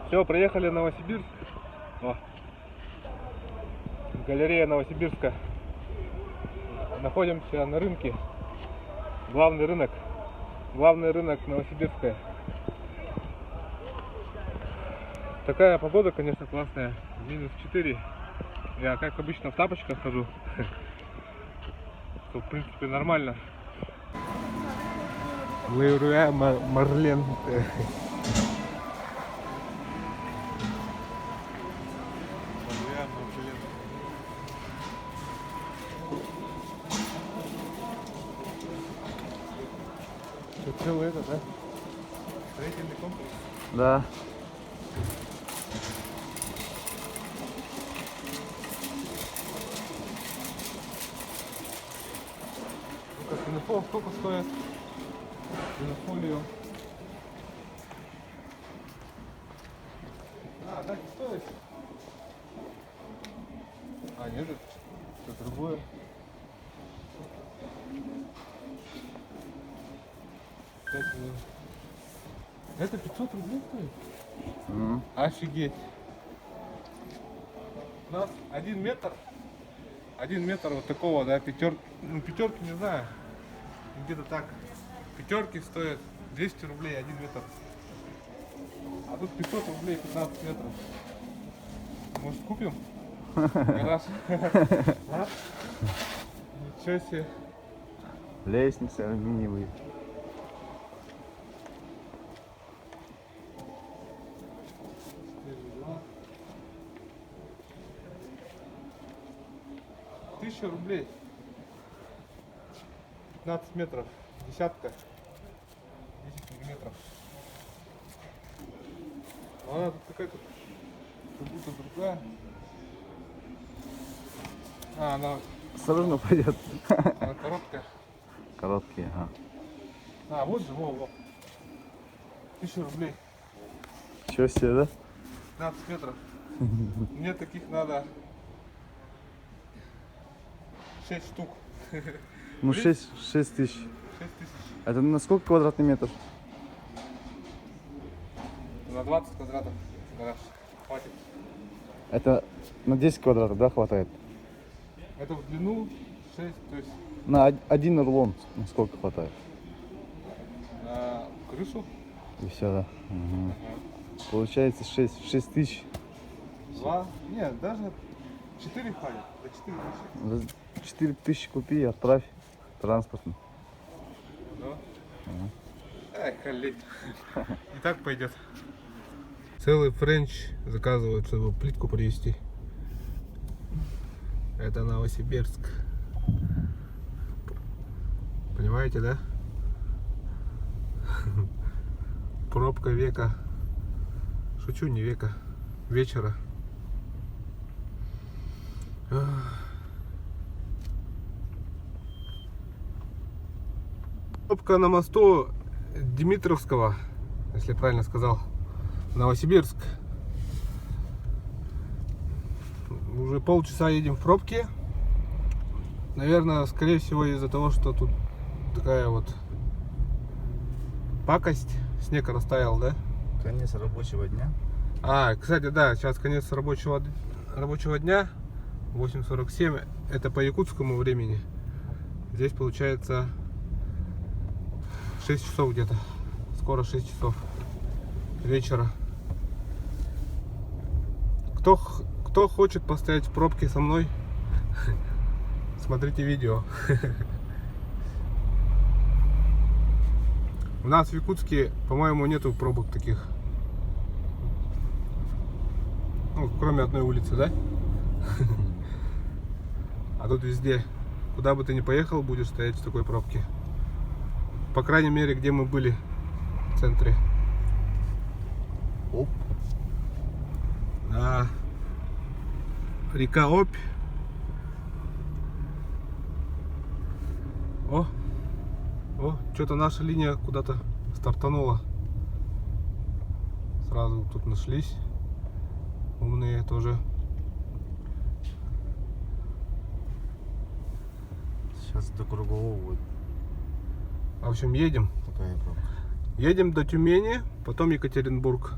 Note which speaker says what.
Speaker 1: Все, приехали в Новосибирск. О. Галерея Новосибирска. Находимся на рынке. Главный рынок Новосибирска. Такая погода, конечно, классная. -4. Я, как обычно, в тапочках хожу. Что, в принципе, нормально. Леруя Марлен. Целый это, да? Строительный комплекс.
Speaker 2: Да.
Speaker 1: Ну-ка, фенопол сколько стоит? Фенофолию. А, так и стоит. А, нет, это другое. Это 500 рублей стоит? Офигеть. У нас 1 метр. 1 метр вот такого, да, пятерки. Ну, пятерки не знаю. Где-то так. Пятерки стоят 200 рублей 1 метр. А тут 500 рублей 15 метров. Может, купим? Гараж. Ничего себе.
Speaker 2: Лестницы алюминиевые.
Speaker 1: Тысяча рублей. 15 метров. Десятка. 10 миллиметров. Она тут какая-то как будто другая. А, она
Speaker 2: Осторожно пойдет.
Speaker 1: короткая.
Speaker 2: Короткие, ага.
Speaker 1: А, вот же, во. 1000 рублей.
Speaker 2: Чего себе, да?
Speaker 1: 15 метров. Мне таких надо 6 штук.
Speaker 2: Ну 6 тысяч.
Speaker 1: 6 тысяч.
Speaker 2: Это на сколько квадратный метр?
Speaker 1: На 20 квадратов гараж. Хватит.
Speaker 2: Это на 10 квадратов, да, хватает?
Speaker 1: Это в длину 6, то есть
Speaker 2: На один рулон сколько хватает?
Speaker 1: на крышу.
Speaker 2: И все, да. Угу. Получается 6 тысяч.
Speaker 1: 2, нет, даже 4 хватит. До 4 тысячи.
Speaker 2: 4 тысячи купи и отправь транспортно.
Speaker 1: Да? Ай, халить. И так пойдет. Целый френч заказывают, чтобы плитку привезти. Это Новосибирск. Понимаете, да? Пробка века. Шучу, не века. Вечера. Пробка на мосту Дмитровского, если правильно сказал. Новосибирск. Уже полчаса едем в пробке. Наверное, скорее всего из-за того, что тут такая вот пакость. Снег растаял, да?
Speaker 2: Конец рабочего дня.
Speaker 1: А, кстати, да, сейчас конец рабочего дня. 8:47. Это по якутскому времени. Здесь получается 6 часов где-то. Скоро 6 часов вечера. Кто хочет постоять в пробке со мной, смотрите видео. У нас в Якутске, по-моему, нету пробок таких. Ну, кроме одной улицы, да? А тут везде, куда бы ты ни поехал, будешь стоять в такой пробке. По крайней мере, где мы были в центре.
Speaker 2: Оп.
Speaker 1: Да. Река Обь. О, что-то наша линия куда-то стартанула. Сразу тут нашлись умные тоже.
Speaker 2: Сейчас до кругового будет.
Speaker 1: В общем, едем.
Speaker 2: Такая пробка.
Speaker 1: Едем до Тюмени, потом Екатеринбург.